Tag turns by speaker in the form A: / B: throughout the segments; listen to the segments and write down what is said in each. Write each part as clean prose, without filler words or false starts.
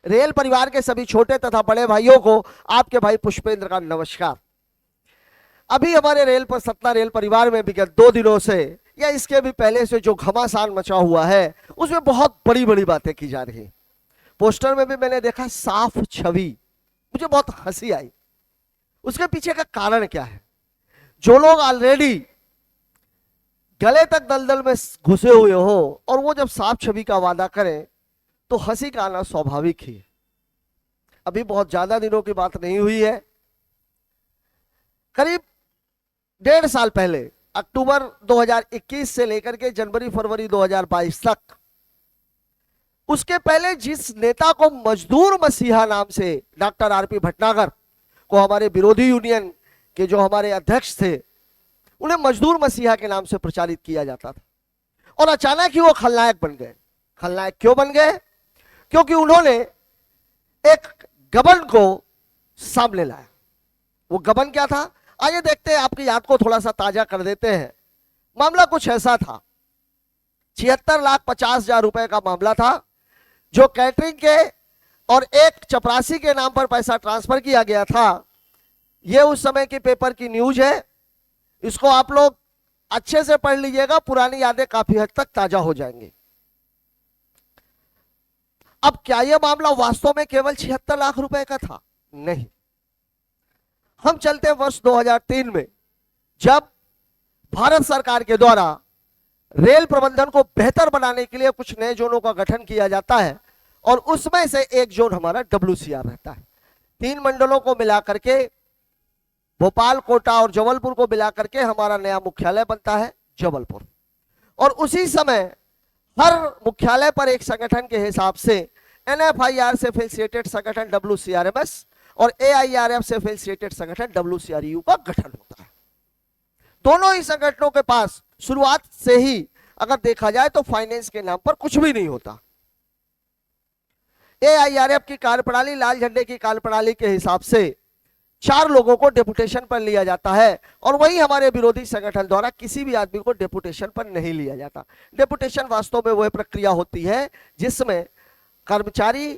A: Rail परिवार के सभी छोटे तथा बड़े भाइयों को आपके भाई पुष्पेंद्र का नमस्कार। अभी हमारे रेल पर सतना रेल परिवार में विगत 2 दिनों से या इसके भी पहले से जो घमासान मचा हुआ है उसमें बहुत बड़ी बड़ी बातें की जा रही। पोस्टर में भी मैंने देखा साफ छवि, मुझे बहुत हंसी आई। उसके पीछे का कारण क्या है? जो लोग ऑलरेडी गले तक दलदल में घुसे हुए हो और वो जब साफ छवि का वादा करें तो हंसी का आना स्वाभाविक ही। अभी बहुत ज्यादा दिनों की बात नहीं हुई है, करीब 1.5 साल पहले अक्टूबर 2021 से लेकर के जनवरी फरवरी 2022 तक, उसके पहले जिस नेता को मजदूर मसीहा नाम से डॉक्टर आरपी भटनागर को हमारे विरोधी यूनियन के जो हमारे अध्यक्ष थे उन्हें मजदूर मसीहा के नाम से प्रचारित किया जाता था और अचानक ही वो खलनायक बन गए। खलनायक क्यों बन गए? क्योंकि उन्होंने एक गबन को सामने लाया। वो गबन क्या था आइए देखते हैं, आपकी याद को थोड़ा सा ताजा कर देते हैं। मामला कुछ ऐसा था, 76,50,000 रुपए का मामला था जो कैटरिंग के और एक चपरासी के नाम पर पैसा ट्रांसफर किया गया था। यह उस समय के पेपर की न्यूज है, इसको आप लोग अच्छे से पढ़ लीजिएगा, पुरानी यादें काफी हद तक ताजा हो जाएंगी। अब क्या यह मामला वास्तव में केवल 76 लाख रुपए का था? नहीं। हम चलते वर्ष 2003 में, जब भारत सरकार के द्वारा रेल प्रबंधन को बेहतर बनाने के लिए कुछ नए जोनों का गठन किया जाता है और उसमें से एक जोन हमारा WCR रहता है। 3 मंडलों को मिलाकर के, भोपाल, कोटा और जबलपुर को मिलाकर के हमारा नया मुख्यालय बनता है जबलपुर। और उसी समय हर मुख्यालय पर एक संगठन के हिसाब से NFIR से एफिलिएटेड संगठन WCRMS और AIRF से एफिलिएटेड संगठन WCRU का गठन होता है। दोनों ही संगठनों के पास शुरुआत से ही अगर देखा जाए तो फाइनेंस के नाम पर कुछ भी नहीं होता। AIRF की कार्यप्रणाली, लाल झंडे की कार्यप्रणाली के हिसाब से 4 लोगों को डेपुटेशन पर लिया जाता है और वही हमारे विरोधी संगठन द्वारा किसी भी आदमी को डेपुटेशन पर नहीं लिया जाता। डेपुटेशन वास्तव में वह प्रक्रिया होती है जिसमें कर्मचारी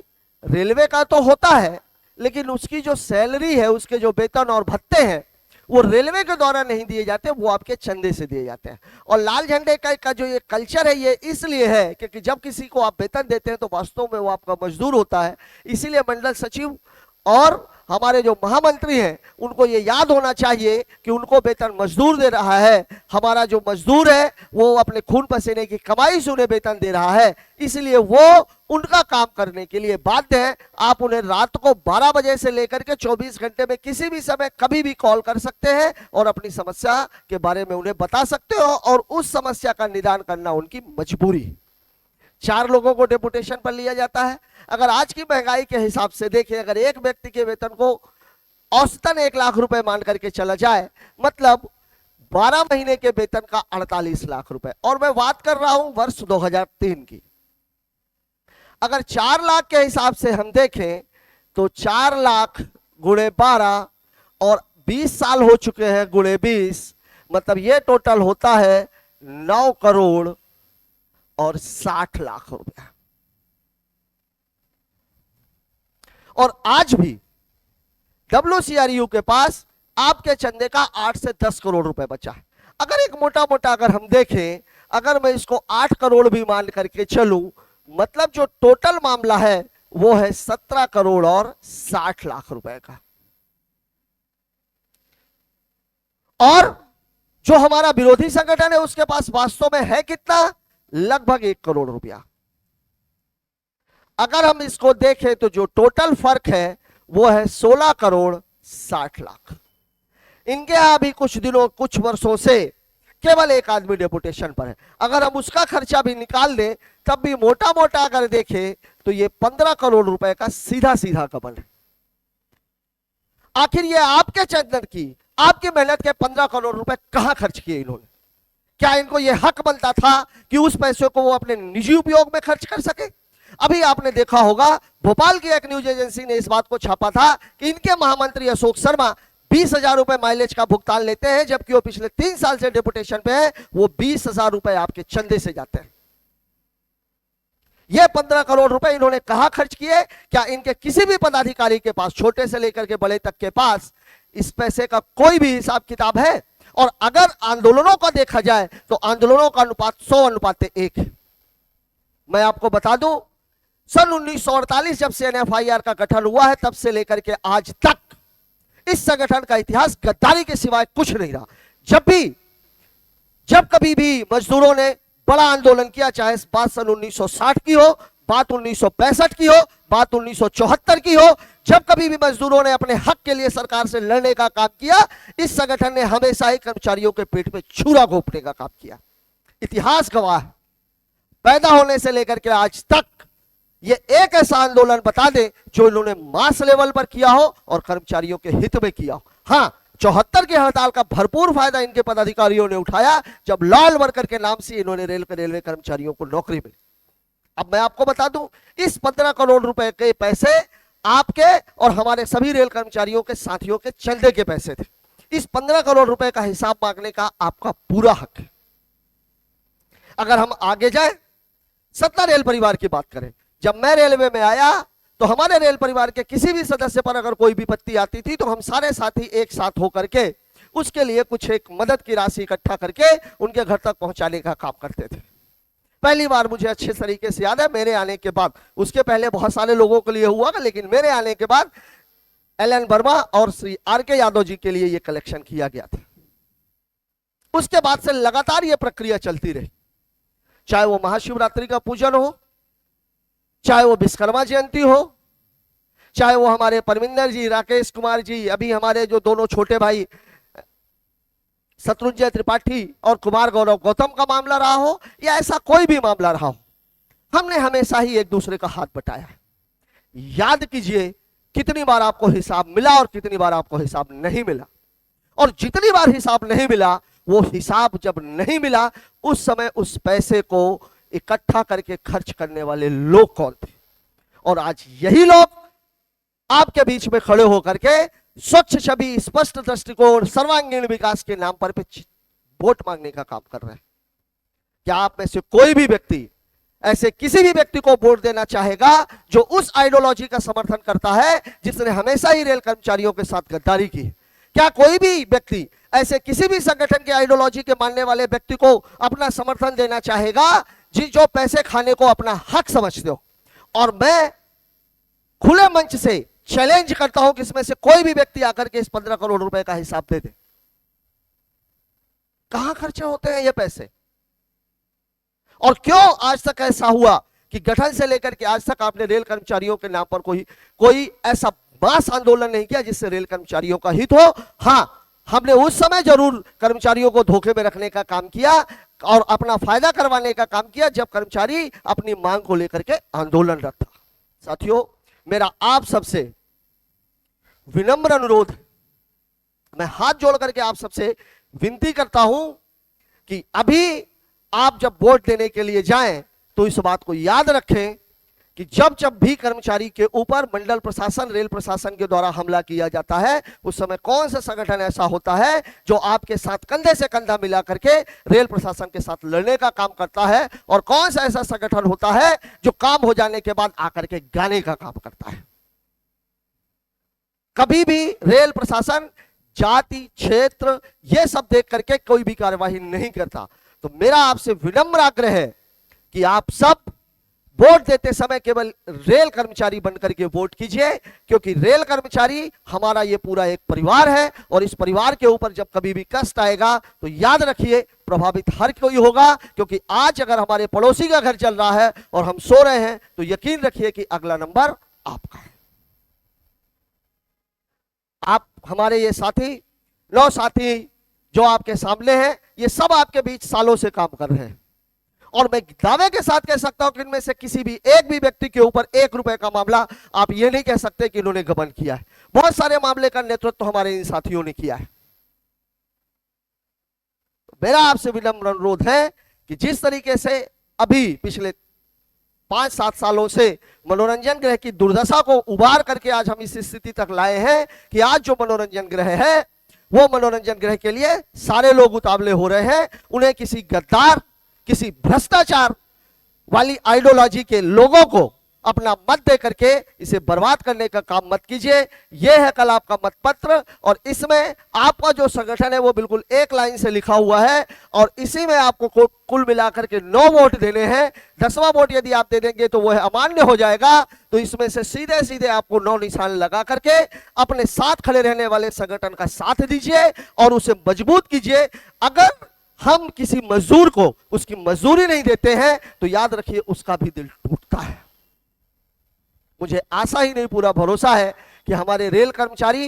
A: रेलवे का तो होता है, लेकिन उसकी जो सैलरी है, उसके जो वेतन और भत्ते हैं वो रेलवे के द्वारा नहीं दिए जाते, वो आपके चंदे से दिए जाते हैं। और लाल झंडे का जो ये कल्चर है ये इसलिए है क्योंकि जब किसी को आप वेतन देते हैं तो वास्तव में वो आपका मजदूर होता है। इसीलिए मंडल सचिव और हमारे जो महामंत्री हैं उनको ये याद होना चाहिए कि उनको वेतन मजदूर दे रहा है। हमारा जो मजदूर है वो अपने खून पसीने की कमाई से उन्हें वेतन दे रहा है, इसलिए वो उनका काम करने के लिए बाध्य है। आप उन्हें रात को 12 बजे से लेकर के 24 घंटे में किसी भी समय कभी भी कॉल कर सकते हैं और अपनी समस्या के बारे में उन्हें बता सकते हो और उस समस्या का निदान करना उनकी मजबूरी। 4 लोगों को डेपुटेशन पर लिया जाता है। अगर आज की महंगाई के हिसाब से देखें, अगर एक व्यक्ति के वेतन को औसतन 1 लाख रुपए मान करके चला जाए, मतलब 12 महीने के वेतन का 48 लाख रुपए। और मैं बात कर रहा हूं वर्ष 2003 की। अगर 4 लाख के हिसाब से हम देखें तो 4 लाख गुणे 12 और 20 साल हो चुके हैं गुणे 20, मतलब ये टोटल होता है 9 करोड़ और 60 लाख रुपया। और आज भी WCRU के पास आपके चंदे का 8 से 10 करोड़ रुपए बचा है। अगर एक मोटा मोटा अगर हम देखें, अगर मैं इसको 8 करोड़ भी मान करके चलूं, मतलब जो टोटल मामला है वो है 17 करोड़ और 60 लाख रुपए का। और जो हमारा विरोधी संगठन है उसके पास वास्तव में है कितना? लगभग 1 करोड़ रुपया। अगर हम इसको देखें तो जो टोटल फर्क है वो है 16 करोड़ 60 लाख। इनके यहां अभी कुछ वर्षों से केवल एक आदमी डेपुटेशन पर है। अगर हम उसका खर्चा भी निकाल दें तब भी मोटा मोटा अगर देखें तो ये 15 करोड़ रुपए का सीधा सीधा गबन है। आखिर ये आपके चंदन की, आपकी मेहनत के 15 करोड़ रुपए कहां खर्च किए इन्होंने? क्या इनको यह हक बनता था कि उस पैसे को वो अपने निजी उपयोग में खर्च कर सके? अभी आपने देखा होगा भोपाल की एक न्यूज एजेंसी ने इस बात को छापा था कि इनके महामंत्री अशोक शर्मा 20,000 रुपए माइलेज का भुगतान लेते हैं, जबकि वो पिछले 3 साल से डेपुटेशन पे है, वो 20,000 रुपए आपके चंदे से जाते हैं। ये 15 करोड़ रुपए इन्होंने कहां खर्च किए? क्या इनके किसी भी पदाधिकारी के पास, छोटे से लेकर के बड़े तक के पास, इस पैसे का कोई भी हिसाब किताब है? और अगर आंदोलनों का देखा जाए तो आंदोलनों का अनुपात 100:1 है। मैं आपको बता दूं, सन 1948 जब से NFIR का गठन हुआ है, तब से लेकर के आज तक इस संगठन का इतिहास गद्दारी के सिवाय कुछ नहीं रहा। जब कभी भी मजदूरों ने बड़ा आंदोलन किया, चाहे बात सन 1960 की हो, बात 1965 की हो, बात 1974 की हो, जब कभी भी मजदूरों ने अपने हक के लिए सरकार से लड़ने का काम किया, इस संगठन ने हमेशा ही कर्मचारियों के पेट पे छुरा घोंपने का काम किया। इतिहास गवाह है। पैदा होने से लेकर के आज तक ये एक ऐसा आंदोलन बता दे जो इन्होंने मास लेवल पर किया हो और कर्मचारियों के हित में किया हो। हाँ, 74 की हड़ताल का भरपूर फायदा इनके पदाधिकारियों ने उठाया, जब लॉयल वर्कर के नाम से इन्होंने रेलवे कर्मचारियों को नौकरी मिली। अब मैं आपको बता दूं, इस 15 करोड़ रुपए के पैसे आपके और हमारे सभी रेल कर्मचारियों के साथियों के चंदे के पैसे थे। इस 15 करोड़ रुपए का हिसाब मांगने का आपका पूरा हक है। अगर हम आगे जाए, सतना रेल परिवार की बात करें, जब मैं रेलवे में आया तो हमारे रेल परिवार के किसी भी सदस्य पर अगर कोई विपत्ति आती थी तो हम सारे साथी एक साथ होकर के उसके लिए कुछ एक मदद की राशि इकट्ठा करके उनके घर तक पहुंचाने का काम करते थे। पहली बार मुझे अच्छे तरीके से याद है, मेरे आने के बाद, उसके पहले बहुत सारे लोगों के लिए हुआ, लेकिन मेरे आने के बाद LN वर्मा और श्री RK यादव जी के लिए यह कलेक्शन किया गया था। उसके बाद से लगातार यह प्रक्रिया चलती रही, चाहे वो महाशिवरात्रि का पूजन हो, चाहे वो विश्वकर्मा जयंती हो, चाहे वो हमारे परमिंदर जी, राकेश कुमार जी, अभी हमारे जो दोनों छोटे भाई शत्रुंजय त्रिपाठी और कुमार गौरव गौतम का मामला रहा हो, या ऐसा कोई भी मामला रहा हो, हमने हमेशा ही एक दूसरे का हाथ बटाया। याद कीजिए कितनी बार आपको हिसाब मिला और कितनी बार आपको हिसाब नहीं मिला, और जितनी बार हिसाब नहीं मिला, वो हिसाब जब नहीं मिला उस समय उस पैसे को इकट्ठा करके खर्च करने वाले लोग कौन थे? और आज यही लोग आपके बीच में खड़े होकर के स्वच्छ छवि, स्पष्ट दृष्टिकोण, सर्वांगीण विकास के नाम पर वोट मांगने का काम कर रहे हैं। क्या आप में से कोई भी व्यक्ति ऐसे किसी भी व्यक्ति को वोट देना चाहेगा जो उस आइडियोलॉजी का समर्थन करता है जिसने हमेशा ही रेल कर्मचारियों के साथ गद्दारी की? क्या कोई भी व्यक्ति ऐसे किसी भी संगठन के आइडियोलॉजी के मानने वाले व्यक्ति को अपना समर्थन देना चाहेगा जो पैसे खाने को अपना हक समझते हो? और मैं खुले मंच से चैलेंज करता हूं कि इसमें से कोई भी व्यक्ति आकर के इस 15 करोड़ रुपए का हिसाब दे दे। कहां खर्चे होते हैं ये पैसे? और क्यों आज तक ऐसा हुआ कि गठन से लेकर के आज तक आपने रेल कर्मचारियों के नाम पर कोई ऐसा मास आंदोलन नहीं किया जिससे रेल कर्मचारियों का हित हो? हां, हमने उस समय जरूर कर्मचारियों को धोखे में रखने का काम किया और अपना फायदा करवाने का काम किया जब कर्मचारी अपनी मांग को लेकर के आंदोलनरत था। साथियों, मेरा आप सबसे विनम्र अनुरोध, मैं हाथ जोड़ करके आप सबसे विनती करता हूं कि अभी आप जब वोट देने के लिए जाएं तो इस बात को याद रखें कि जब भी कर्मचारी के ऊपर मंडल प्रशासन, रेल प्रशासन के द्वारा हमला किया जाता है, उस समय कौन सा संगठन ऐसा होता है जो आपके साथ कंधे से कंधा मिला करके रेल प्रशासन के साथ लड़ने का काम करता है, और कौन सा ऐसा संगठन होता है जो काम हो जाने के बाद आकर के गाने का काम करता है? कभी भी रेल प्रशासन जाति, क्षेत्र, यह सब देख करके कोई भी कार्यवाही नहीं करता। तो मेरा आपसे विनम्र आग्रह है कि आप सब वोट देते समय केवल रेल कर्मचारी बनकर के वोट कीजिए, क्योंकि रेल कर्मचारी हमारा ये पूरा एक परिवार है, और इस परिवार के ऊपर जब कभी भी कष्ट आएगा तो याद रखिए प्रभावित हर कोई होगा, क्योंकि आज अगर हमारे पड़ोसी का घर चल रहा है और हम सो रहे हैं तो यकीन रखिए कि अगला नंबर आपका है। आप हमारे ये साथी, 9 साथी जो आपके सामने हैं, ये सब आपके बीच सालों से काम कर रहे हैं, और मैं दावे के साथ कह सकता हूं कि इनमें से किसी भी एक भी व्यक्ति के ऊपर 1 रुपए का मामला आप ये नहीं कह सकते कि इन्होंने गबन किया है। बहुत सारे मामले का नेतृत्व हमारे इन साथियों ने किया है। मेरा आपसे विनम्र अनुरोध है कि जिस तरीके से अभी पिछले 5-7 सालों से मनोरंजन गृह की दुर्दशा को उबार करके आज हम इस स्थिति तक लाए हैं कि आज जो मनोरंजन गृह है वो मनोरंजन गृह के लिए सारे लोग उतावले हो रहे हैं। उन्हें किसी गद्दार, किसी भ्रष्टाचार वाली आइडियोलॉजी के लोगों को अपना मत दे करके इसे बर्बाद करने का काम मत कीजिए। यह है कल आपका मत पत्र, और इसमें आपका जो संगठन है वो बिल्कुल एक लाइन से लिखा हुआ है, और इसी में आपको कुल मिलाकर के 9 वोट देने हैं। 10वां वोट यदि आप दे देंगे तो वह अमान्य हो जाएगा। तो इसमें से सीधे सीधे आपको 9 निशान लगा करके अपने साथ खड़े रहने वाले संगठन का साथ दीजिए और उसे मजबूत कीजिए। अगर हम किसी मजदूर को उसकी मजदूरी नहीं देते हैं तो याद रखिए उसका भी दिल टूटता है। मुझे आशा ही नहीं, पूरा भरोसा है कि हमारे रेल कर्मचारी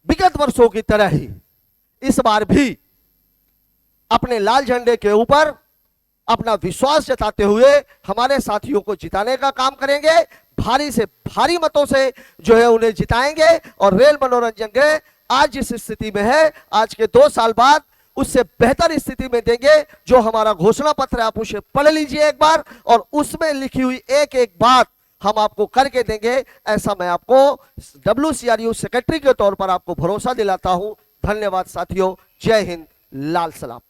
A: विगत वर्षों की तरह ही इस बार भी अपने लाल झंडे के ऊपर अपना विश्वास जताते हुए हमारे साथियों को जिताने का काम करेंगे। भारी से भारी मतों से जो है उन्हें जिताएंगे, और रेल मनोरंजन के आज जिस स्थिति में है, आज के 2 साल बाद उससे बेहतर स्थिति में देंगे। जो हमारा घोषणा पत्र है आप उसे पढ़ लीजिए एक बार, और उसमें लिखी हुई एक एक बात हम आपको करके देंगे। ऐसा मैं आपको WCRU सेक्रेटरी के तौर पर आपको भरोसा दिलाता हूं। धन्यवाद साथियों, जय हिंद, लाल सलाम।